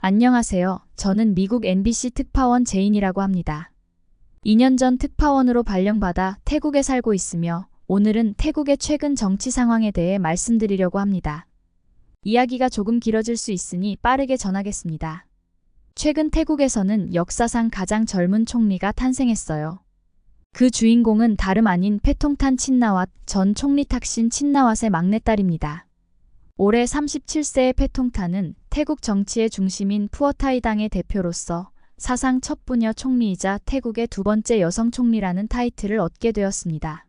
안녕하세요. 저는 미국 MBC 특파원 제인이라고 합니다. 2년 전 특파원으로 발령받아 태국에 살고 있으며 오늘은 태국의 최근 정치 상황에 대해 말씀드리려고 합니다. 이야기가 조금 길어질 수 있으니 빠르게 전하겠습니다. 최근 태국에서는 역사상 가장 젊은 총리가 탄생했어요. 그 주인공은 다름 아닌 패통탄 친나왓 전 총리 탁신 친나왓의 막내딸입니다. 올해 37세의 패통탄은 태국 정치의 중심인 푸어타이 당의 대표로서 사상 첫 부녀 총리이자 태국의 두 번째 여성 총리라는 타이틀을 얻게 되었습니다.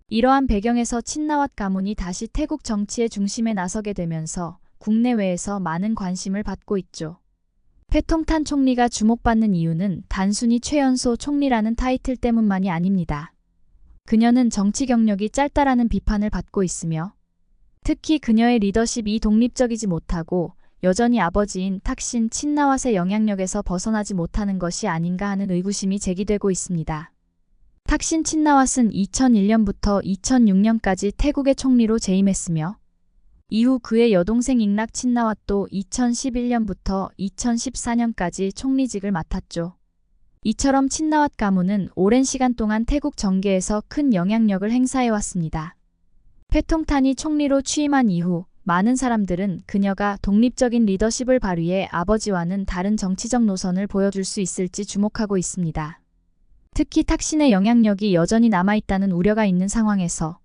이러한 배경에서 친나왓 가문이 다시 태국 정치의 중심에 나서게 되면서 국내외에서 많은 관심을 받고 있죠. 패통탄 총리가 주목받는 이유는 단순히 최연소 총리라는 타이틀 때문만이 아닙니다. 그녀는 정치 경력이 짧다라는 비판을 받고 있으며 특히 그녀의 리더십이 독립적이지 못하고 여전히 아버지인 탁신 친나왓의 영향력에서 벗어나지 못하는 것이 아닌가 하는 의구심이 제기되고 있습니다. 탁신 친나왓은 2001년부터 2006년까지 태국의 총리로 재임했으며 이후 그의 여동생 잉락 친나왓도 2011년부터 2014년까지 총리직을 맡았죠. 이처럼 친나왓 가문은 오랜 시간 동안 태국 정계에서 큰 영향력을 행사해왔습니다. 패통탄이 총리로 취임한 이후 많은 사람들은 그녀가 독립적인 리더십을 발휘해 아버지와는 다른 정치적 노선을 보여줄 수 있을지 주목하고 있습니다. 특히 탁신의 영향력이 여전히 남아있다는 우려가 있는 상황에서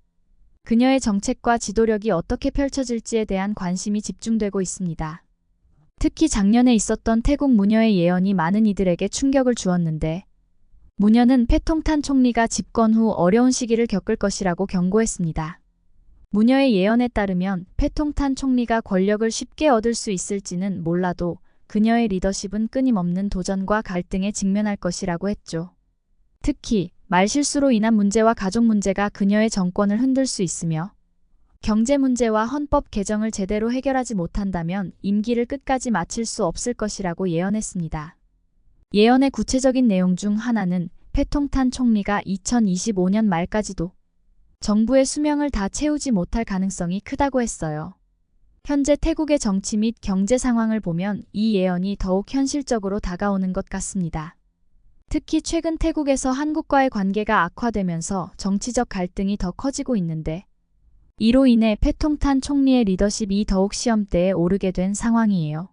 그녀의 정책과 지도력이 어떻게 펼쳐질지에 대한 관심이 집중되고 있습니다. 특히 작년에 있었던 태국 무녀의 예언이 많은 이들에게 충격을 주었는데 무녀는 패통탄 총리가 집권 후 어려운 시기를 겪을 것이라고 경고했습니다. 무녀의 예언에 따르면 패통탄 총리가 권력을 쉽게 얻을 수 있을지는 몰라도 그녀의 리더십은 끊임없는 도전과 갈등에 직면할 것이라고 했죠. 특히 말실수로 인한 문제와 가족 문제가 그녀의 정권을 흔들 수 있으며 경제 문제와 헌법 개정을 제대로 해결하지 못한다면 임기를 끝까지 마칠 수 없을 것이라고 예언했습니다. 예언의 구체적인 내용 중 하나는 패통탄 총리가 2025년 말까지도 정부의 수명을 다 채우지 못할 가능성이 크다고 했어요. 현재 태국의 정치 및 경제 상황을 보면 이 예언이 더욱 현실적으로 다가오는 것 같습니다. 특히 최근 태국에서 한국과의 관계가 악화되면서 정치적 갈등이 더 커지고 있는데 이로 인해 패통탄 총리의 리더십이 더욱 시험대에 오르게 된 상황이에요.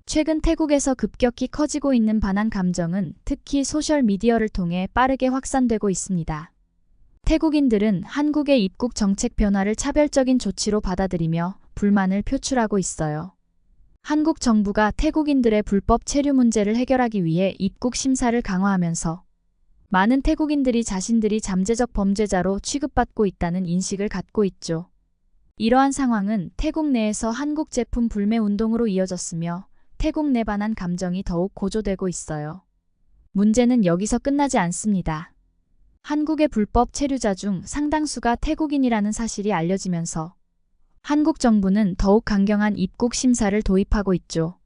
최근 태국에서 급격히 커지고 있는 반한 감정은 특히 소셜미디어를 통해 빠르게 확산되고 있습니다. 태국인들은 한국의 입국 정책 변화를 차별적인 조치로 받아들이며 불만을 표출하고 있어요. 한국 정부가 태국인들의 불법 체류 문제를 해결하기 위해 입국 심사를 강화하면서 많은 태국인들이 자신들이 잠재적 범죄자로 취급받고 있다는 인식을 갖고 있죠. 이러한 상황은 태국 내에서 한국 제품 불매 운동으로 이어졌으며 태국 내 반한 감정이 더욱 고조되고 있어요. 문제는 여기서 끝나지 않습니다. 한국의 불법 체류자 중 상당수가 태국인이라는 사실이 알려지면서 한국 정부는 더욱 강경한 입국 심사를 도입하고 있죠.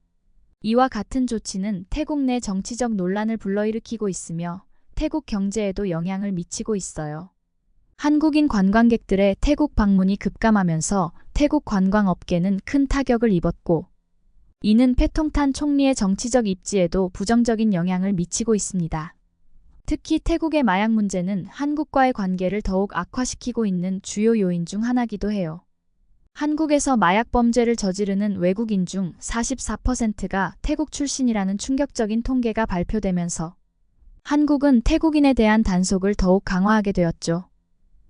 이와 같은 조치는 태국 내 정치적 논란을 불러일으키고 있으며 태국 경제에도 영향을 미치고 있어요. 한국인 관광객들의 태국 방문이 급감하면서 태국 관광업계는 큰 타격을 입었고 이는 패통탄 총리의 정치적 입지에도 부정적인 영향을 미치고 있습니다. 특히 태국의 마약 문제는 한국과의 관계를 더욱 악화시키고 있는 주요 요인 중 하나이기도 해요. 한국에서 마약 범죄를 저지르는 외국인 중 44%가 태국 출신이라는 충격적인 통계가 발표되면서 한국은 태국인에 대한 단속을 더욱 강화하게 되었죠.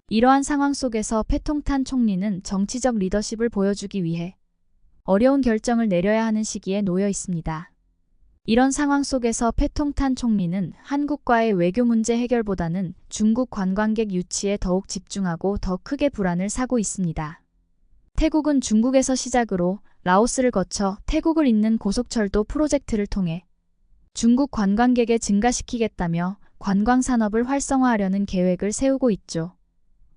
이러한 상황 속에서 패통탄 총리는 정치적 리더십을 보여주기 위해 어려운 결정을 내려야 하는 시기에 놓여 있습니다. 이런 상황 속에서 패통탄 총리는 한국과의 외교 문제 해결보다는 중국 관광객 유치에 더욱 집중하고 더 크게 불안을 사고 있습니다. 태국은 중국에서 시작으로 라오스를 거쳐 태국을 잇는 고속철도 프로젝트를 통해 중국 관광객에 증가시키겠다며 관광산업을 활성화하려는 계획을 세우고 있죠.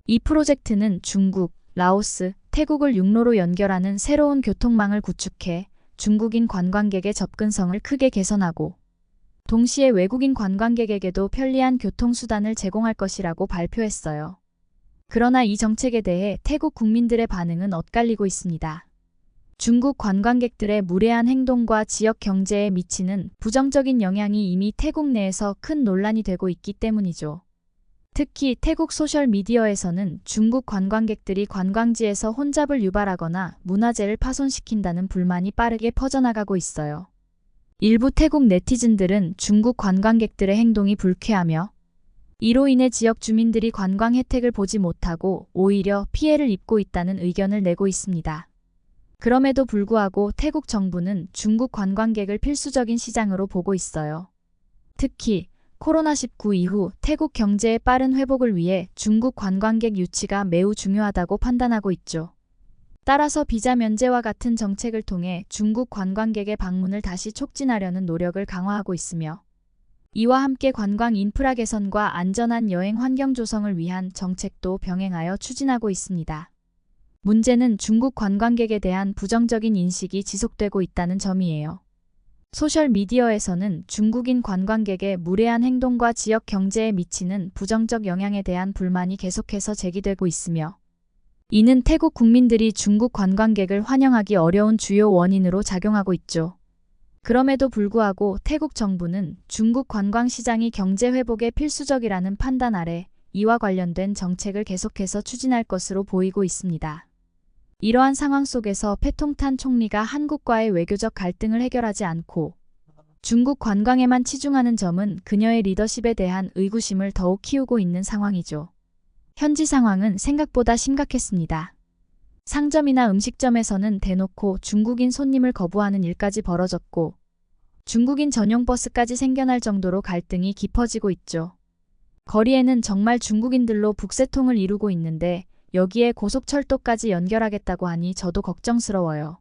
이 프로젝트는 중국, 라오스, 태국을 육로로 연결하는 새로운 교통망을 구축해 중국인 관광객의 접근성을 크게 개선하고 동시에 외국인 관광객에게도 편리한 교통수단을 제공할 것이라고 발표했어요. 그러나 이 정책에 대해 태국 국민들의 반응은 엇갈리고 있습니다. 중국 관광객들의 무례한 행동과 지역 경제에 미치는 부정적인 영향이 이미 태국 내에서 큰 논란이 되고 있기 때문이죠. 특히 태국 소셜미디어에서는 중국 관광객들이 관광지에서 혼잡을 유발하거나 문화재를 파손시킨다는 불만이 빠르게 퍼져나가고 있어요. 일부 태국 네티즌들은 중국 관광객들의 행동이 불쾌하며 이로 인해 지역 주민들이 관광 혜택을 보지 못하고 오히려 피해를 입고 있다는 의견을 내고 있습니다. 그럼에도 불구하고 태국 정부는 중국 관광객을 필수적인 시장으로 보고 있어요. 특히 코로나19 이후 태국 경제의 빠른 회복을 위해 중국 관광객 유치가 매우 중요하다고 판단하고 있죠. 따라서 비자 면제와 같은 정책을 통해 중국 관광객의 방문을 다시 촉진하려는 노력을 강화하고 있으며 이와 함께 관광 인프라 개선과 안전한 여행 환경 조성을 위한 정책도 병행하여 추진하고 있습니다. 문제는 중국 관광객에 대한 부정적인 인식이 지속되고 있다는 점이에요. 소셜미디어에서는 중국인 관광객의 무례한 행동과 지역 경제에 미치는 부정적 영향에 대한 불만이 계속해서 제기되고 있으며 이는 태국 국민들이 중국 관광객을 환영하기 어려운 주요 원인으로 작용하고 있죠. 그럼에도 불구하고 태국 정부는 중국 관광 시장이 경제 회복에 필수적이라는 판단 아래 이와 관련된 정책을 계속해서 추진할 것으로 보이고 있습니다. 이러한 상황 속에서 패통탄 총리가 한국과의 외교적 갈등을 해결하지 않고 중국 관광에만 치중하는 점은 그녀의 리더십에 대한 의구심을 더욱 키우고 있는 상황이죠. 현지 상황은 생각보다 심각했습니다. 상점이나 음식점에서는 대놓고 중국인 손님을 거부하는 일까지 벌어졌고 중국인 전용 버스까지 생겨날 정도로 갈등이 깊어지고 있죠. 거리에는 정말 중국인들로 북새통을 이루고 있는데 여기에 고속철도까지 연결하겠다고 하니 저도 걱정스러워요.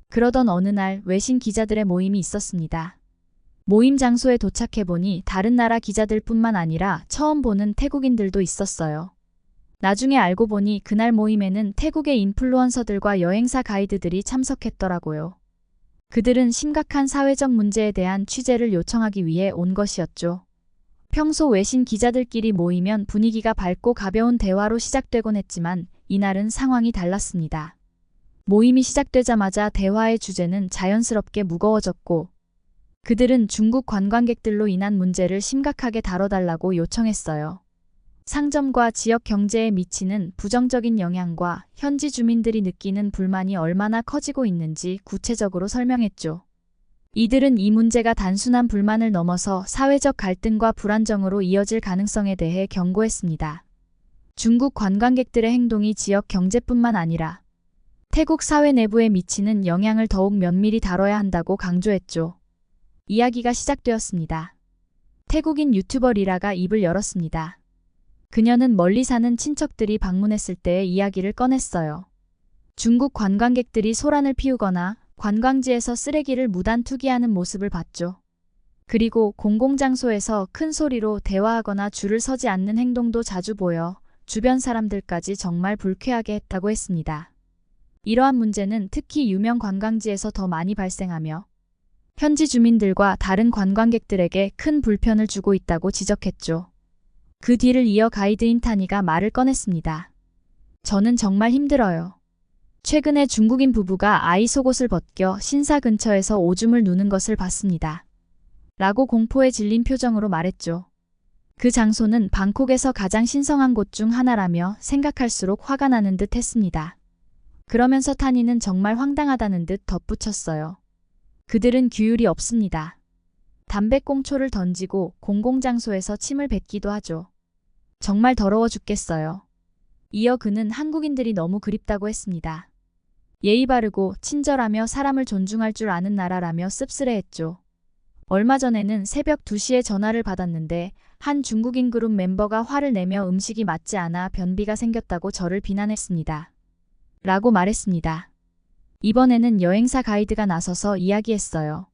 그러던 어느 날 외신 기자들의 모임이 있었습니다. 모임 장소에 도착해보니 다른 나라 기자들뿐만 아니라 처음 보는 태국인들도 있었어요. 나중에 알고 보니 그날 모임에는 태국의 인플루언서들과 여행사 가이드들이 참석했더라고요. 그들은 심각한 사회적 문제에 대한 취재를 요청하기 위해 온 것이었죠. 평소 외신 기자들끼리 모이면 분위기가 밝고 가벼운 대화로 시작되곤 했지만 이날은 상황이 달랐습니다. 모임이 시작되자마자 대화의 주제는 자연스럽게 무거워졌고 그들은 중국 관광객들로 인한 문제를 심각하게 다뤄달라고 요청했어요. 상점과 지역 경제에 미치는 부정적인 영향과 현지 주민들이 느끼는 불만이 얼마나 커지고 있는지 구체적으로 설명했죠. 이들은 이 문제가 단순한 불만을 넘어서 사회적 갈등과 불안정으로 이어질 가능성에 대해 경고했습니다. 중국 관광객들의 행동이 지역 경제뿐만 아니라 태국 사회 내부에 미치는 영향을 더욱 면밀히 다뤄야 한다고 강조했죠. 이야기가 시작되었습니다. 태국인 유튜버 리라가 입을 열었습니다. 그녀는 멀리 사는 친척들이 방문했을 때의 이야기를 꺼냈어요. 중국 관광객들이 소란을 피우거나 관광지에서 쓰레기를 무단 투기하는 모습을 봤죠. 그리고 공공장소에서 큰 소리로 대화하거나 줄을 서지 않는 행동도 자주 보여 주변 사람들까지 정말 불쾌하게 했다고 했습니다. 이러한 문제는 특히 유명 관광지에서 더 많이 발생하며 현지 주민들과 다른 관광객들에게 큰 불편을 주고 있다고 지적했죠. 그 뒤를 이어 가이드인 타니가 말을 꺼냈습니다. 저는 정말 힘들어요. 최근에 중국인 부부가 아이 속옷을 벗겨 신사 근처에서 오줌을 누는 것을 봤습니다. 라고 공포에 질린 표정으로 말했죠. 그 장소는 방콕에서 가장 신성한 곳 중 하나라며 생각할수록 화가 나는 듯 했습니다. 그러면서 타니는 정말 황당하다는 듯 덧붙였어요. 그들은 규율이 없습니다. 담배꽁초를 던지고 공공장소에서 침을 뱉기도 하죠. 정말 더러워 죽겠어요. 이어 그는 한국인들이 너무 그립다고 했습니다. 예의 바르고 친절하며 사람을 존중할 줄 아는 나라라며 씁쓸해했죠. 얼마 전에는 새벽 2시에 전화를 받았는데 한 중국인 그룹 멤버가 화를 내며 음식이 맞지 않아 변비가 생겼다고 저를 비난했습니다. 라고 말했습니다. 이번에는 여행사 가이드가 나서서 이야기했어요.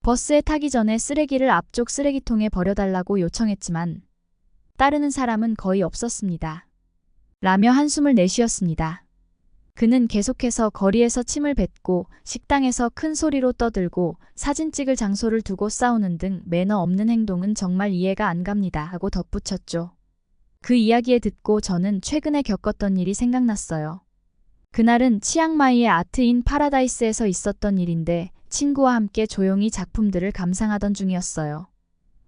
버스에 타기 전에 쓰레기를 앞쪽 쓰레기통에 버려달라고 요청했지만 따르는 사람은 거의 없었습니다. 라며 한숨을 내쉬었습니다. 그는 계속해서 거리에서 침을 뱉고 식당에서 큰 소리로 떠들고 사진 찍을 장소를 두고 싸우는 등 매너 없는 행동은 정말 이해가 안 갑니다. 하고 덧붙였죠. 그 이야기에 듣고 저는 최근에 겪었던 일이 생각났어요. 그날은 치앙마이의 아트인 파라다이스에서 있었던 일인데 친구와 함께 조용히 작품들을 감상하던 중이었어요.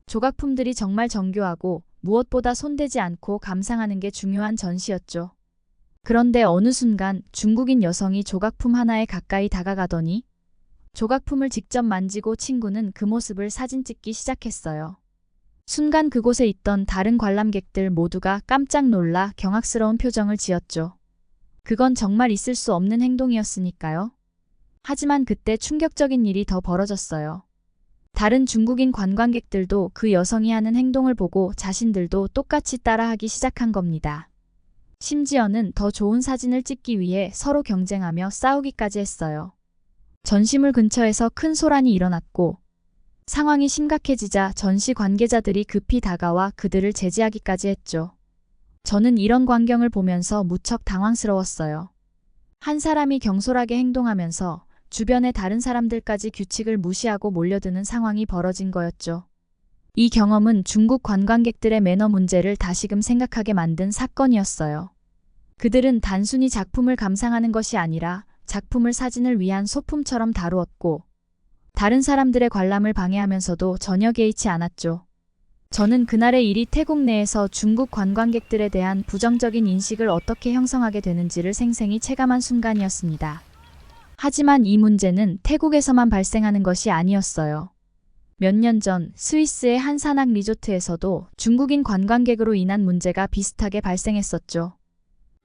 조각품들이 정말 정교하고 무엇보다 손대지 않고 감상하는 게 중요한 전시였죠. 그런데 어느 순간 중국인 여성이 조각품 하나에 가까이 다가가더니 조각품을 직접 만지고 친구는 그 모습을 사진 찍기 시작했어요. 순간 그곳에 있던 다른 관람객들 모두가 깜짝 놀라 경악스러운 표정을 지었죠. 그건 정말 있을 수 없는 행동이었으니까요. 하지만 그때 충격적인 일이 더 벌어졌어요. 다른 중국인 관광객들도 그 여성이 하는 행동을 보고 자신들도 똑같이 따라하기 시작한 겁니다. 심지어는 더 좋은 사진을 찍기 위해 서로 경쟁하며 싸우기까지 했어요. 전시물 근처에서 큰 소란이 일어났고 상황이 심각해지자 전시 관계자들이 급히 다가와 그들을 제지하기까지 했죠. 저는 이런 광경을 보면서 무척 당황스러웠어요. 한 사람이 경솔하게 행동하면서 주변의 다른 사람들까지 규칙을 무시하고 몰려드는 상황이 벌어진 거였죠. 이 경험은 중국 관광객들의 매너 문제를 다시금 생각하게 만든 사건이었어요. 그들은 단순히 작품을 감상하는 것이 아니라 작품을 사진을 위한 소품처럼 다루었고 다른 사람들의 관람을 방해하면서도 전혀 개의치 않았죠. 저는 그날의 일이 태국 내에서 중국 관광객들에 대한 부정적인 인식을 어떻게 형성하게 되는지를 생생히 체감한 순간이었습니다. 하지만 이 문제는 태국에서만 발생하는 것이 아니었어요. 몇 년 전 스위스의 한 산악 리조트에서도 중국인 관광객으로 인한 문제가 비슷하게 발생했었죠.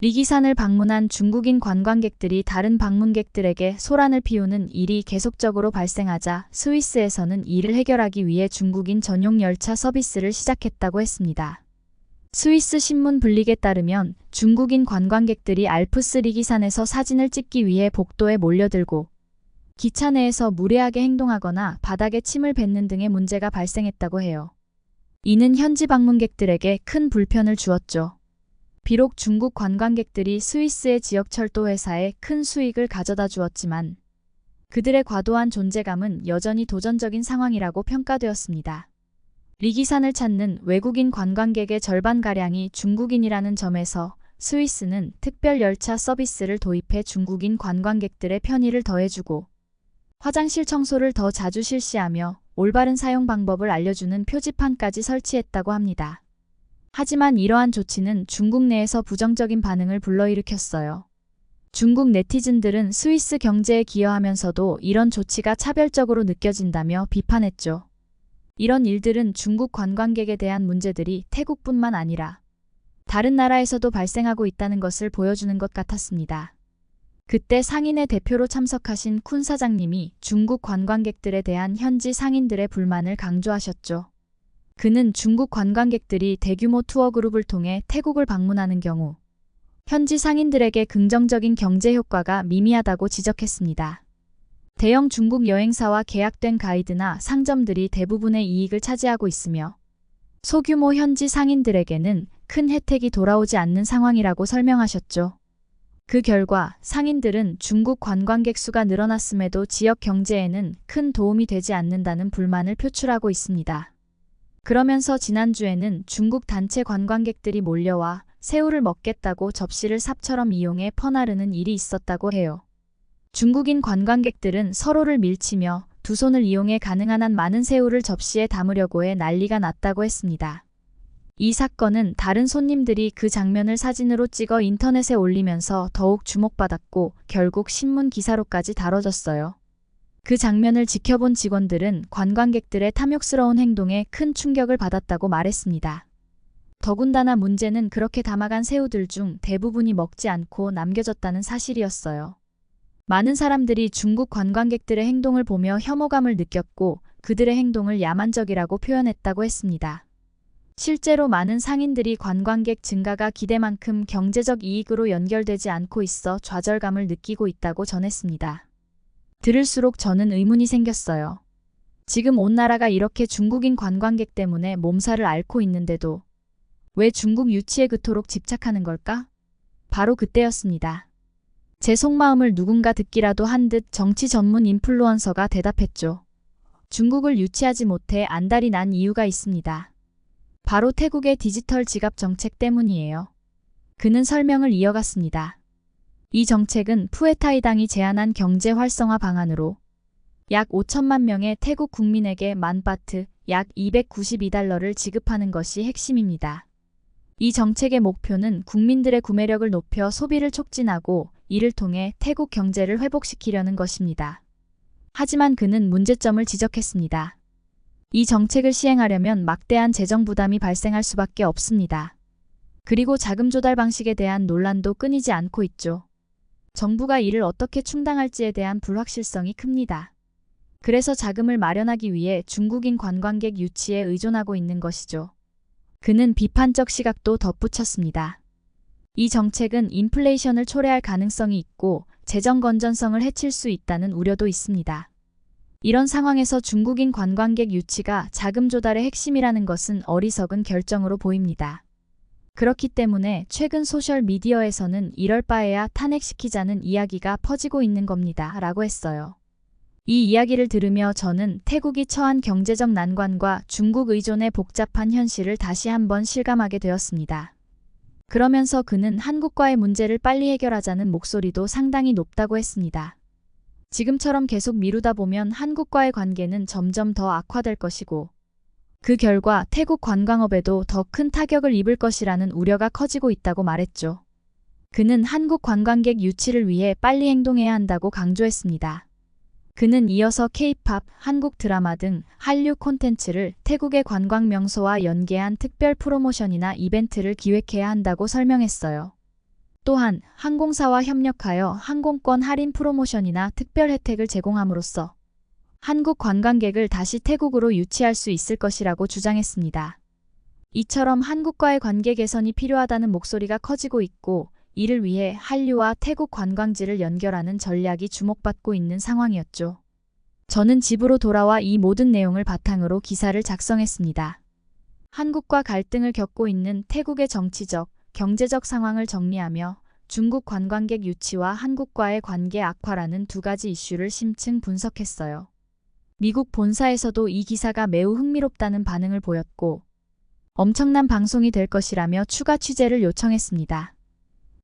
리기산을 방문한 중국인 관광객들이 다른 방문객들에게 소란을 피우는 일이 계속적으로 발생하자 스위스에서는 이를 해결하기 위해 중국인 전용 열차 서비스를 시작했다고 했습니다. 스위스 신문 블릭에 따르면 중국인 관광객들이 알프스 리기산에서 사진을 찍기 위해 복도에 몰려들고 기차 내에서 무례하게 행동하거나 바닥에 침을 뱉는 등의 문제가 발생했다고 해요. 이는 현지 방문객들에게 큰 불편을 주었죠. 비록 중국 관광객들이 스위스의 지역철도 회사에 큰 수익을 가져다 주었지만 그들의 과도한 존재감은 여전히 도전적인 상황이라고 평가되었습니다. 리기산을 찾는 외국인 관광객의 절반가량이 중국인이라는 점에서 스위스는 특별 열차 서비스를 도입해 중국인 관광객들의 편의를 더해주고 화장실 청소를 더 자주 실시하며 올바른 사용 방법을 알려주는 표지판까지 설치했다고 합니다. 하지만 이러한 조치는 중국 내에서 부정적인 반응을 불러일으켰어요. 중국 네티즌들은 스위스 경제에 기여하면서도 이런 조치가 차별적으로 느껴진다며 비판했죠. 이런 일들은 중국 관광객에 대한 문제들이 태국뿐만 아니라 다른 나라에서도 발생하고 있다는 것을 보여주는 것 같았습니다. 그때 상인의 대표로 참석하신 쿤 사장님이 중국 관광객들에 대한 현지 상인들의 불만을 강조하셨죠. 그는 중국 관광객들이 대규모 투어 그룹을 통해 태국을 방문하는 경우 현지 상인들에게 긍정적인 경제 효과가 미미하다고 지적했습니다. 대형 중국 여행사와 계약된 가이드나 상점들이 대부분의 이익을 차지하고 있으며 소규모 현지 상인들에게는 큰 혜택이 돌아오지 않는 상황이라고 설명하셨죠. 그 결과 상인들은 중국 관광객 수가 늘어났음에도 지역 경제에는 큰 도움이 되지 않는다는 불만을 표출하고 있습니다. 그러면서 지난주에는 중국 단체 관광객들이 몰려와 새우를 먹겠다고 접시를 삽처럼 이용해 퍼나르는 일이 있었다고 해요. 중국인 관광객들은 서로를 밀치며 두 손을 이용해 가능한 한 많은 새우를 접시에 담으려고 해 난리가 났다고 했습니다. 이 사건은 다른 손님들이 그 장면을 사진으로 찍어 인터넷에 올리면서 더욱 주목받았고 결국 신문 기사로까지 다뤄졌어요. 그 장면을 지켜본 직원들은 관광객들의 탐욕스러운 행동에 큰 충격을 받았다고 말했습니다. 더군다나 문제는 그렇게 담아간 새우들 중 대부분이 먹지 않고 남겨졌다는 사실이었어요. 많은 사람들이 중국 관광객들의 행동을 보며 혐오감을 느꼈고 그들의 행동을 야만적이라고 표현했다고 했습니다. 실제로 많은 상인들이 관광객 증가가 기대만큼 경제적 이익으로 연결되지 않고 있어 좌절감을 느끼고 있다고 전했습니다. 들을수록 저는 의문이 생겼어요. 지금 온 나라가 이렇게 중국인 관광객 때문에 몸살을 앓고 있는데도 왜 중국 유치에 그토록 집착하는 걸까? 바로 그때였습니다. 제 속마음을 누군가 듣기라도 한 듯 정치 전문 인플루언서가 대답했죠. 중국을 유치하지 못해 안달이 난 이유가 있습니다. 바로 태국의 디지털 지갑 정책 때문이에요. 그는 설명을 이어갔습니다. 이 정책은 푸에타이당이 제안한 경제 활성화 방안으로 약 5천만 명의 태국 국민에게 만바트 약 292달러를 지급하는 것이 핵심입니다. 이 정책의 목표는 국민들의 구매력을 높여 소비를 촉진하고 이를 통해 태국 경제를 회복시키려는 것입니다. 하지만 그는 문제점을 지적했습니다. 이 정책을 시행하려면 막대한 재정 부담이 발생할 수밖에 없습니다. 그리고 자금 조달 방식에 대한 논란도 끊이지 않고 있죠. 정부가 이를 어떻게 충당할지에 대한 불확실성이 큽니다. 그래서 자금을 마련하기 위해 중국인 관광객 유치에 의존하고 있는 것이죠. 그는 비판적 시각도 덧붙였습니다. 이 정책은 인플레이션을 초래할 가능성이 있고 재정 건전성을 해칠 수 있다는 우려도 있습니다. 이런 상황에서 중국인 관광객 유치가 자금 조달의 핵심이라는 것은 어리석은 결정으로 보입니다. 그렇기 때문에 최근 소셜미디어에서는 이럴 바에야 탄핵시키자는 이야기가 퍼지고 있는 겁니다. 라고 했어요. 이 이야기를 들으며 저는 태국이 처한 경제적 난관과 중국 의존의 복잡한 현실을 다시 한번 실감하게 되었습니다. 그러면서 그는 한국과의 문제를 빨리 해결하자는 목소리도 상당히 높다고 했습니다. 지금처럼 계속 미루다 보면 한국과의 관계는 점점 더 악화될 것이고 그 결과 태국 관광업에도 더 큰 타격을 입을 것이라는 우려가 커지고 있다고 말했죠. 그는 한국 관광객 유치를 위해 빨리 행동해야 한다고 강조했습니다. 그는 이어서 K-팝, 한국 드라마 등 한류 콘텐츠를 태국의 관광 명소와 연계한 특별 프로모션이나 이벤트를 기획해야 한다고 설명했어요. 또한 항공사와 협력하여 항공권 할인 프로모션이나 특별 혜택을 제공함으로써 한국 관광객을 다시 태국으로 유치할 수 있을 것이라고 주장했습니다. 이처럼 한국과의 관계 개선이 필요하다는 목소리가 커지고 있고 이를 위해 한류와 태국 관광지를 연결하는 전략이 주목받고 있는 상황이었죠. 저는 집으로 돌아와 이 모든 내용을 바탕으로 기사를 작성했습니다. 한국과 갈등을 겪고 있는 태국의 정치적, 경제적 상황을 정리하며 중국 관광객 유치와 한국과의 관계 악화라는 두 가지 이슈를 심층 분석했어요. 미국 본사에서도 이 기사가 매우 흥미롭다는 반응을 보였고 엄청난 방송이 될 것이라며 추가 취재를 요청했습니다.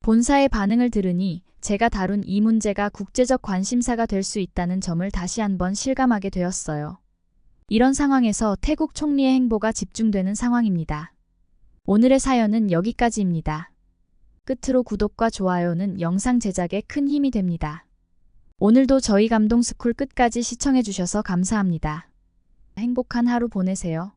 본사의 반응을 들으니 제가 다룬 이 문제가 국제적 관심사가 될 수 있다는 점을 다시 한번 실감하게 되었어요. 이런 상황에서 태국 총리의 행보가 집중되는 상황입니다. 오늘의 사연은 여기까지입니다. 끝으로 구독과 좋아요는 영상 제작에 큰 힘이 됩니다. 오늘도 저희 감동스쿨 끝까지 시청해주셔서 감사합니다. 행복한 하루 보내세요.